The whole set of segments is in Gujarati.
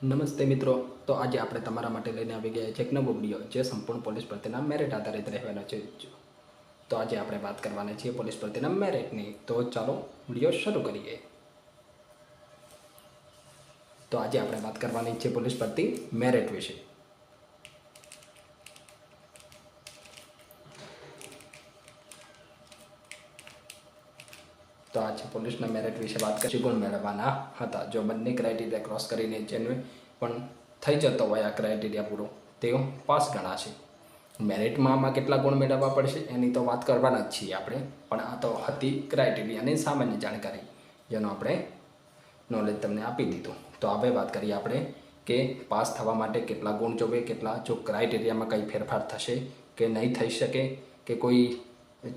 નમસ્તે મિત્રો. તો આજે આપણે તમારા માટે લઈને આવી ગયા છે એક નવો વિડીયો જે સંપૂર્ણ પોલીસ ભરતીના મેરિટ આધારિત રહેવાનો છે. તો આજે આપણે વાત કરવાના છીએ પોલીસ ભરતીના મેરિટની. તો ચાલો વિડીયો શરૂ કરીએ. તો આજે આપણે વાત કરવાની છે પોલીસ ભરતી મેરિટ વિશે. તો આજે પોલીસના મેરિટ વિશે વાત કરી ગુણ મેળવવાના હતા. જો બંને ક્રાઇટેરિયા ક્રોસ કરીને જેને પણ થઈ જતો હોય આ ક્રાઇટેરિયા પૂરો તેઓ પાસ ગણાશે. મેરિટમાં આમાં કેટલા ગુણ મેળવવા પડશે એની તો વાત કરવાના જ છીએ આપણે, પણ આ તો હતી ક્રાઇટેરિયાની સામાન્ય જાણકારી જેનો આપણે નોલેજ તમને આપી દીધું. તો હવે વાત કરીએ આપણે કે પાસ થવા માટે કેટલા ગુણ જોવે, કેટલા જો ક્રાઇટેરિયામાં કંઈ ફેરફાર થશે કે નહીં થઈ શકે, કે કોઈ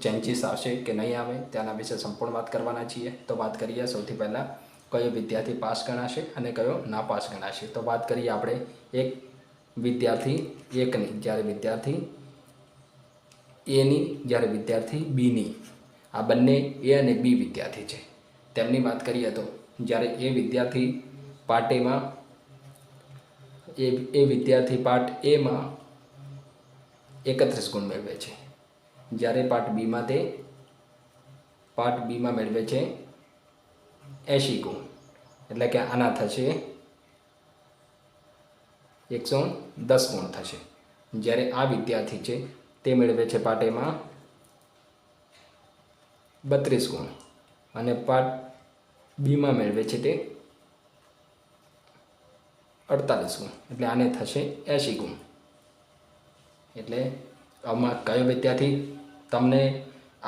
ચેન્જીસ આવશે કે નહીં આવે, તેના વિશે સંપૂર્ણ વાત કરવાના છીએ. તો વાત કરીએ સૌથી પહેલાં કયો વિદ્યાર્થી પાસ ગણાશે અને કયો નાપાસ ગણાશે. તો વાત કરીએ આપણે એક વિદ્યાર્થી એકની, જ્યારે વિદ્યાર્થી એની, જ્યારે વિદ્યાર્થી બીની. આ બંને એ અને બી વિદ્યાર્થી છે તેમની વાત કરીએ તો જ્યારે એ વિદ્યાર્થી પાર્ટ એમાં એ વિદ્યાર્થી પાર્ટ એમાં 31 ગુણ મેળવે છે, જ્યારે પાર્ટ બીમાં મેળવે છે 80 ગુણ. એટલે કે આના થશે 110 ગુણ થશે. જ્યારે આ વિદ્યાર્થી છે તે મેળવે છે પાર્ટ એમાં 32 ગુણ અને પાર્ટ બીમાં મેળવે છે તે 48 ગુણ. એટલે આને થશે 80 ગુણ. એટલે આમાં કયો વિદ્યાર્થી તમને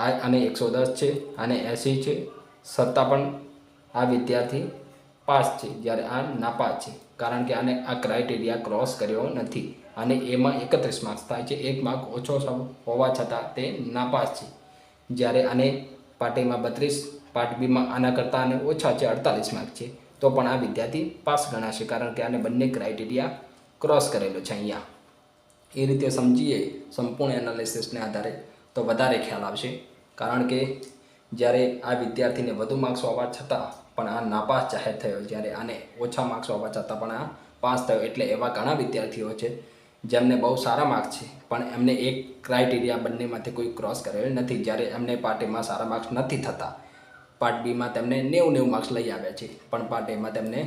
આને 110 છે, આને 80 છે, છતાં પણ આ વિદ્યાર્થી પાસ છે, જ્યારે આ નાપાસ છે, કારણ કે આને આ ક્રાઇટેરિયા ક્રોસ કર્યો નથી. અને એમાં 31 માર્ક્સ થાય છે, 1 માર્ક ઓછો હોવા છતાં તે નાપાસ છે. જ્યારે આને પાર્ટ એમાં 32, પાર્ટ બીમાં આના કરતાં આને ઓછા છે, 48 માર્ક છે, તો પણ આ વિદ્યાર્થી પાસ ગણાશે, કારણ કે આને બંને ક્રાઇટેરિયા ક્રોસ કરેલો છે. અહીંયા એ રીતે સમજીએ સંપૂર્ણ એનાલિસિસને આધારે તો વધારે ખ્યાલ આવશે. કારણ કે જ્યારે આ વિદ્યાર્થીને વધુ માર્ક્સ હોવા છતાં પણ આ નાપાસ જાહેર થયો, જ્યારે આને ઓછા માર્ક્સ હોવા છતાં પણ આ પાસ થયો. એટલે એવા ઘણા વિદ્યાર્થીઓ છે જેમને બહુ સારા માર્ક્સ છે, પણ એમને એક ક્રાઇટેરિયા બંનેમાંથી કોઈ ક્રોસ કરેલ નથી. જ્યારે એમને પાર્ટ એમાં સારા માર્ક્સ નથી થતા, પાર્ટ બીમાં તેમને 90 માર્ક્સ લઈ આવ્યા છે, પણ પાર્ટ એમાં તેમને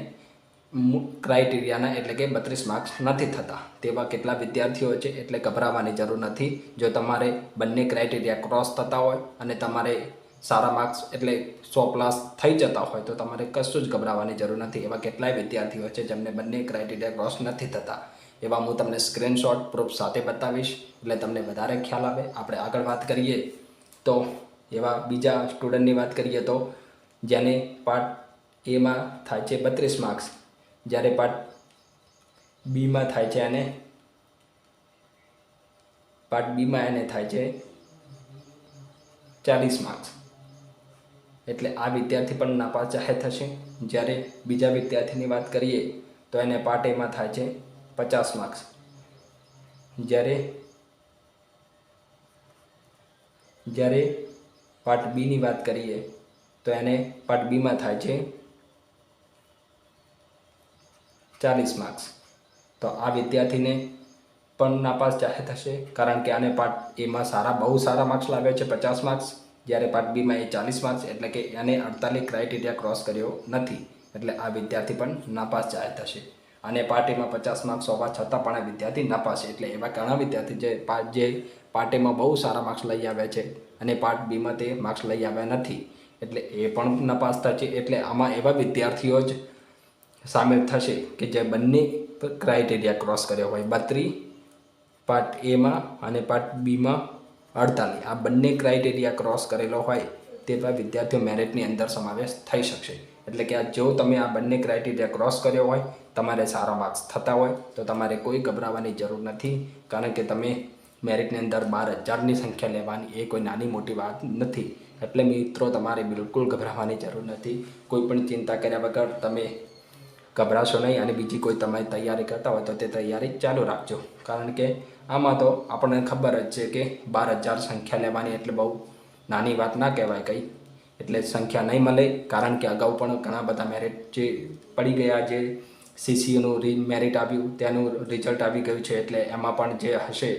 ક્રાઇટેરિયાના એટલે કે 32 માર્ક્સ નથી થતા. તેવા કેટલા વિદ્યાર્થીઓ છે, એટલે ગભરાવાની જરૂર નથી. જો તમારે બંને ક્રાઇટેરિયા ક્રોસ થતા હોય અને તમારે સારા માર્ક્સ એટલે 100+ થઈ જતા હોય તો તમારે કશું જ ગભરાવાની જરૂર નથી. એવા કેટલાય વિદ્યાર્થીઓ છે જેમને બંને ક્રાઇટેરિયા ક્રોસ નથી થતા. એવા હું તમને સ્ક્રીનશોટ પ્રૂફ સાથે બતાવીશ, એટલે તમને વધારે ખ્યાલ આવે. આપણે આગળ વાત કરીએ તો એવા બીજા સ્ટુડન્ટની વાત કરીએ તો જેને પાર્ટ એમાં થાય છે 32 માર્ક્સ, જ્યારે પાર્ટ બીમાં થાય છે એને થાય છે 40 માર્ક્સ. એટલે આ વિદ્યાર્થી પણ નાપાસ જાહેર થશે. જ્યારે બીજા વિદ્યાર્થીની વાત કરીએ તો એને પાર્ટ એમાં થાય છે 50 માર્ક્સ, જ્યારે પાર્ટ બીની વાત કરીએ તો એને પાર્ટ બીમાં થાય છે 40 માર્ક્સ. તો આ વિદ્યાર્થીને પણ નાપાસ જાહેર થશે, કારણ કે આને પાર્ટ એમાં બહુ સારા માર્ક્સ લાવ્યા છે 50 માર્ક્સ, જ્યારે પાર્ટ બીમાં એ 40 માર્ક્સ, એટલે કે એને 48 ક્રાઇટેરિયા ક્રોસ કર્યો નથી. એટલે આ વિદ્યાર્થી પણ નાપાસ જાહેર થશે. અને પાર્ટ એમાં 50 માર્ક્સ હોવા છતાં પણ આ વિદ્યાર્થી નાપાસ છે. એટલે એવા ઘણા વિદ્યાર્થી જે પાર્ટ એમાં બહુ સારા માર્ક્સ લઈ આવ્યા છે અને પાર્ટ બીમાં તે માર્ક્સ લઈ આવ્યા નથી, એટલે એ પણ નાપાસ થશે. એટલે આમાં એવા વિદ્યાર્થીઓ જ સામેલ થશે કે જે બંને ક્રાઇટેરિયા ક્રોસ કર્યો હોય. 32 પાર્ટ એમાં અને પાર્ટ બીમાં 48, આ બંને ક્રાઇટેરિયા ક્રોસ કરેલો હોય તેવા વિદ્યાર્થીઓ મેરિટની અંદર સમાવેશ થઈ શકશે. એટલે કે જો તમે આ બંને ક્રાઇટેરિયા ક્રોસ કર્યો હોય, તમારે સારા માર્ક્સ થતા હોય તો તમારે કોઈ ગભરાવાની જરૂર નથી, કારણ કે તમે મેરિટની અંદર 12,000ની સંખ્યા લેવાની એ કોઈ નાની મોટી વાત નથી. એટલે મિત્રો તમારે બિલકુલ ગભરાવાની જરૂર નથી. કોઈ પણ ચિંતા કર્યા વગર તમે ગભરાશો નહીં, અને બીજી કોઈ તમે તૈયારી કરતા હોય તો તે તૈયારી ચાલુ રાખજો. કારણ કે આમાં તો આપણને ખબર જ છે કે 12,000 સંખ્યા લેવાની એટલે બહુ નાની વાત ના કહેવાય કંઈ. એટલે સંખ્યા નહીં મળે, કારણ કે અગાઉ પણ ઘણા બધા મેરિટ જે પડી ગયા, જે સીસીયુનું મેરિટ આવ્યું, તેનું રિઝલ્ટ આવી ગયું છે, એટલે એમાં પણ જે હશે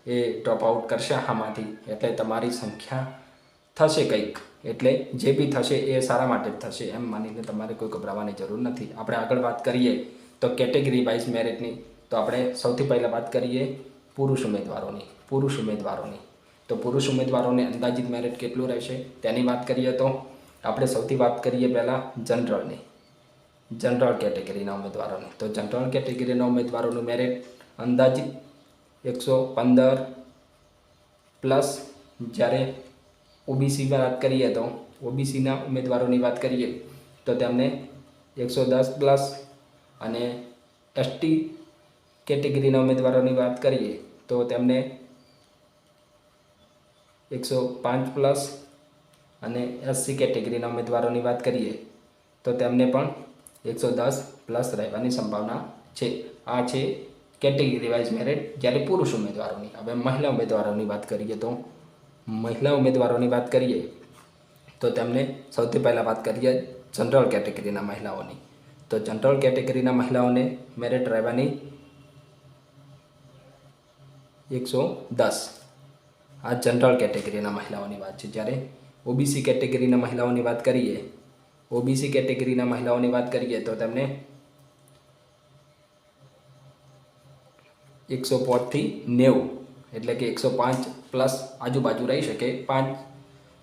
એ ડ્રોપ આઉટ કરશે આમાંથી, એટલે તમારી સંખ્યા થશે કંઈક, એટલે જે બી થશે એ સારા માટે જ થશે એમ માનીને તમારે કોઈ ગભરાવાની જરૂર નથી. આપણે આગળ વાત કરીએ તો કેટેગરી વાઇઝ મેરિટની, તો આપણે સૌથી પહેલાં વાત કરીએ પુરુષ ઉમેદવારોની. તો પુરુષ ઉમેદવારોને અંદાજિત મેરિટ કેટલું રહેશે તેની વાત કરીએ તો આપણે સૌથી વાત કરીએ પહેલાં જનરલ કેટેગરીના ઉમેદવારોની. તો જનરલ કેટેગરીના ઉમેદવારોનું મેરિટ અંદાજિત 115 પ્લસ. જ્યારે ઓબીસી વાત કરીએ તો ઓબીસીના ઉમેદવારોની વાત કરીએ તો તેમને 110 પ્લસ, અને એસટી કેટેગરીના ઉમેદવારોની વાત કરીએ તો તેમને 105 પ્લસ, અને એસસી કેટેગરીના ઉમેદવારોની વાત કરીએ તો તેમને પણ 110 પ્લસ રહેવાની સંભાવના છે. આ છે કેટેગરી વાઇઝ મેરિટ જ્યારે પુરુષ ઉમેદવારોની. હવે મહિલા ઉમેદવારોની વાત કરીએ તો તેમને સૌથી પહેલાં વાત કરીએ જનરલ કેટેગરીના મહિલાઓની. તો જનરલ કેટેગરીના મહિલાઓને મેરિટ રહેવાની 110. આ જનરલ કેટેગરીના મહિલાઓની વાત છે. જ્યારે ઓબીસી કેટેગરીના મહિલાઓની વાત કરીએ તો તેમને 105 થી 90, એટલે કે 105 પ્લસ આજુબાજુ રહી શકે, 5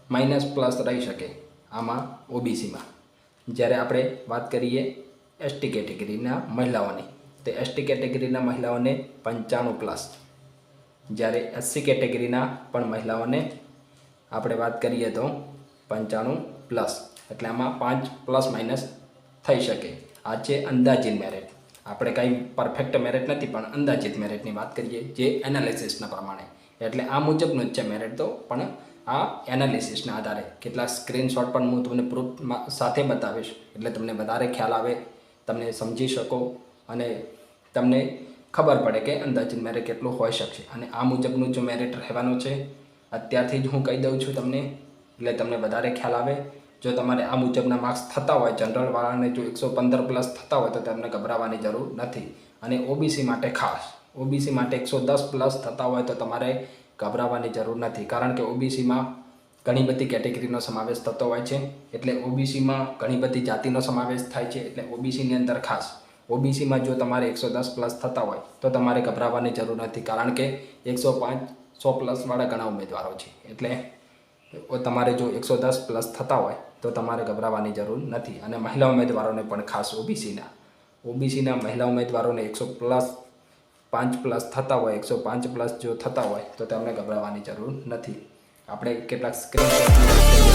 માઇનસ પ્લસ રહી શકે આમાં ઓબીસીમાં. જ્યારે આપણે વાત કરીએ એસટી કેટેગરીના મહિલાઓની, તો એસટી કેટેગરીના મહિલાઓને 95 પ્લસ. જ્યારે એસસી કેટેગરીના પણ મહિલાઓને આપણે વાત કરીએ તો 95 પ્લસ, એટલે આમાં 5 પ્લસ માઇનસ થઈ શકે. આ છે અંદાજિત મેરિટ. આપણે કાંઈ પરફેક્ટ મેરિટ નથી, પણ અંદાજિત મેરિટની વાત કરીએ જે એનાલિસિસના પ્રમાણે. એટલે આ મુજબનું જ છે મેરિટ તો, પણ આ એનાલિસિસના આધારે કેટલાક સ્ક્રીનશોટ પણ હું તમને પ્રૂફ સાથે બતાવીશ, એટલે તમને વધારે ખ્યાલ આવે, તમને સમજી શકો અને તમને ખબર પડે કે અંદાજિત મેરિટ કેટલું હોઈ શકશે. અને આ મુજબનું જો મેરિટ રહેવાનું છે અત્યારથી જ હું કહી દઉં છું તમને, એટલે તમને વધારે ખ્યાલ આવે. જો તમારે આ મુજબના માર્ક્સ થતા હોય, જનરલવાળાને જો 115 પ્લસ થતા હોય તો તમને ગભરાવાની જરૂર નથી. અને ઓબીસી માટે ખાસ, ઓબીસી માટે 110 પ્લસ થતા હોય તો તમારે ગભરાવાની જરૂર નથી, કારણ કે ઓબીસીમાં ઘણી બધી કેટેગરીનો સમાવેશ થતો હોય છે. એટલે ઓબીસીમાં ઘણી બધી જાતિનો સમાવેશ થાય છે. એટલે ઓબીસીની અંદર ખાસ ઓબીસીમાં જો તમારે 110 પ્લસ થતા હોય તો તમારે ગભરાવાની જરૂર નથી, કારણ કે 105 100 પ્લસવાળા ઘણા ઉમેદવારો છે. એટલે તમારે જો 110 પ્લસ થતા હોય તો તમારે ગભરાવાની જરૂર નથી. અને મહિલા ઉમેદવારોને પણ ખાસ ઓબીસીના મહિલા ઉમેદવારોને 105 પ્લસ થતા હોય, 105 પ્લસ જો થતા હોય તો તેમને ગભરાવાની જરૂર નથી. આપણે કેટલાક સ્ક્રીનશોટ